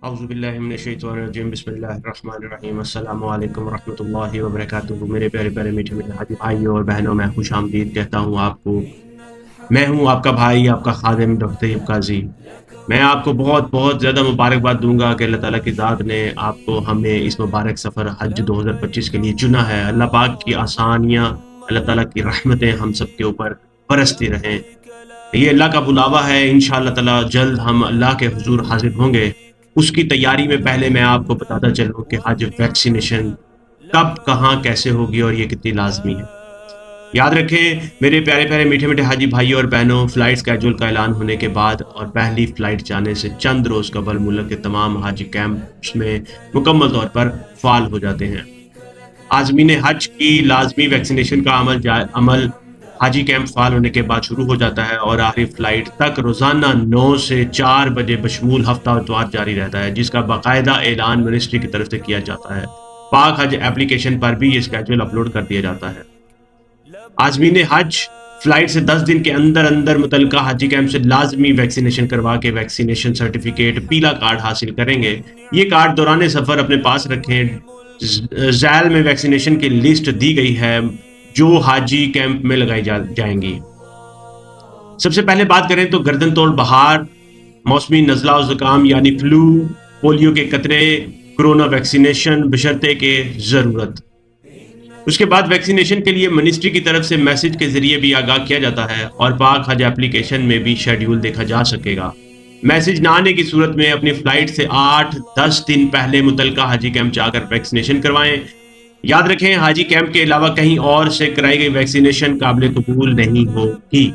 اعوذ باللہ من الشیطان الرجیم بسم اللہ الرحمن الرحیم السلام علیکم ورحمۃ اللہ وبرکاتہ۔ میرے پیارے پیارے میٹھے میٹھے حاجی بھائیوں اور بہنوں، میں خوش آمدید کہتا ہوں آپ کو۔ میں ہوں آپ کا بھائی، آپ کا خادم ڈاکٹر طیب قاضی۔ میں آپ کو بہت بہت زیادہ مبارکباد دوں گا کہ اللہ تعالیٰ کی ذات نے آپ کو ہمیں اس مبارک سفر حج 2025 کے لیے چنا ہے۔ اللہ پاک کی آسانیاں، اللہ تعالیٰ کی رحمتیں ہم سب کے اوپر برستی رہیں۔ یہ اللہ کا بلاوا ہے، انشاءاللہ تعالیٰ جلد ہم اللہ کے حضور حاضر ہوں گے۔ اس کی تیاری میں پہلے میں آپ کو بتاتا چلوں کہ حج ویکسینیشن کب کہاں کیسے ہوگی اور یہ کتنی لازمی ہے۔ یاد رکھیں میرے پیارے پیارے میٹھے میٹھے حاجی بھائیوں اور بہنوں، فلائٹ اسکیجول کا اعلان ہونے کے بعد اور پہلی فلائٹ جانے سے چند روز قبل ملک کے تمام حاجی کیمپس میں مکمل طور پر فعال ہو جاتے ہیں۔ عازمین حج کی لازمی ویکسینیشن کا عمل حاجی کیمپ فعال ہونے کے بعد شروع ہو جاتا ہے اور آخری فلائٹ تک روزانہ 9 سے 4 بجے بشمول ہفتہ اتوار جاری رہتا ہے، جس کا باقاعدہ اعلان منسٹری کی طرف سے کیا جاتا ہے۔ پاک حج ایپلیکیشن پر بھی یہ اسکیجول اپلوڈ کر دیا جاتا ہے۔ عازمین حج فلائٹ سے 10 دن کے اندر اندر متعلقہ حاجی کیمپ سے لازمی ویکسینیشن کروا کے ویکسینیشن سرٹیفکیٹ پیلا کارڈ حاصل کریں گے۔ یہ کارڈ دوران سفر اپنے پاس رکھیں۔ ذیل میں ویکسینیشن کی لسٹ دی گئی ہے جو حاجی کیمپ میں لگائی جائیں گی۔ سب سے پہلے بات کریں تو گردن توڑ بخار، موسمی نزلہ و زکام یعنی فلو، پولیو کے قطرے، کرونا ویکسینیشن بشرطے کے ضرورت۔ اس کے بعد ویکسینیشن کے لیے منسٹری کی طرف سے میسج کے ذریعے بھی آگاہ کیا جاتا ہے اور پاک حج ایپلیکیشن میں بھی شیڈیول دیکھا جا سکے گا۔ میسج نہ آنے کی صورت میں اپنی فلائٹ سے 8-10 دن پہلے متعلقہ حاجی کیمپ جا کر ویکسینیشن کروائیں۔ یاد رکھیں حاجی کیمپ کے علاوہ کہیں اور سے کرائی گئی ویکسینیشن قابل قبول نہیں ہوگی۔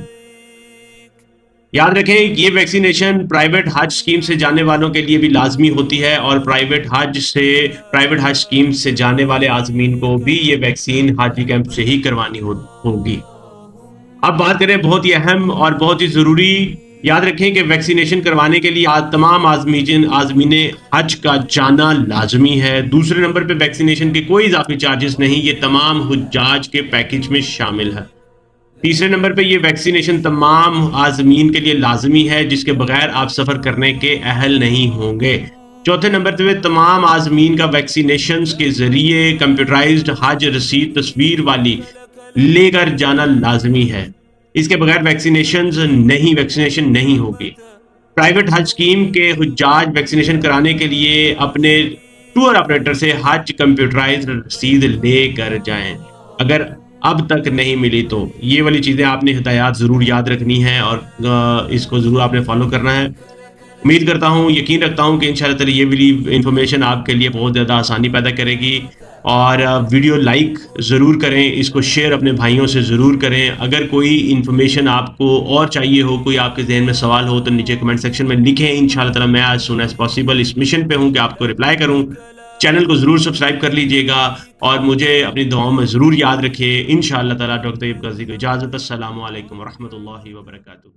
یاد رکھیں یہ ویکسینیشن پرائیویٹ حج سکیم سے جانے والوں کے لیے بھی لازمی ہوتی ہے اور پرائیویٹ حج سکیم سے جانے والے عازمین کو بھی یہ ویکسین حاجی کیمپ سے ہی کروانی ہوگی۔ اب بات کریں بہت ہی اہم اور بہت ہی ضروری، یاد رکھیں کہ ویکسینیشن کروانے کے لیے تمام عازمین حج کا جانا لازمی ہے۔ دوسرے نمبر پہ ویکسینیشن کے کوئی اضافی چارجز نہیں، یہ تمام حجاج کے پیکج میں شامل ہے۔ تیسرے نمبر پہ یہ ویکسینیشن تمام عازمین کے لیے لازمی ہے جس کے بغیر آپ سفر کرنے کے اہل نہیں ہوں گے۔ چوتھے نمبر پہ تمام عازمین کا ویکسینیشنز کے ذریعے کمپیوٹرائزڈ حج رسید تصویر والی لے کر جانا لازمی ہے۔ اس کے بغیر ویکسینیشن نہیں ہوگی۔ پرائیویٹ حج سکیم کے حجاج ویکسینیشن کرانے کے لیے اپنے ٹور آپریٹر سے حج کمپیوٹرائزڈ رسید لے کر جائیں۔ اگر اب تک نہیں ملی تو یہ والی چیزیں آپ نے ہدایات ضرور یاد رکھنی ہے اور اس کو ضرور آپ نے فالو کرنا ہے۔ امید کرتا ہوں، یقین رکھتا ہوں کہ انشاءاللہ تعالی یہ والی انفارمیشن آپ کے لیے بہت زیادہ آسانی پیدا کرے گی۔ اور ویڈیو لائک ضرور کریں، اس کو شیئر اپنے بھائیوں سے ضرور کریں۔ اگر کوئی انفارمیشن آپ کو اور چاہیے ہو، کوئی آپ کے ذہن میں سوال ہو تو نیچے کمنٹ سیکشن میں لکھیں۔ انشاءاللہ تعالی میں as soon as possible اس مشن پہ ہوں کہ آپ کو رپلائی کروں۔ چینل کو ضرور سبسکرائب کر لیجئے گا اور مجھے اپنی دعاؤں میں ضرور یاد رکھیے۔ انشاءاللہ تعالی ڈاکٹر طیب قاضی کو اجازت۔ السلام علیکم ورحمۃ اللہ وبرکاتہ۔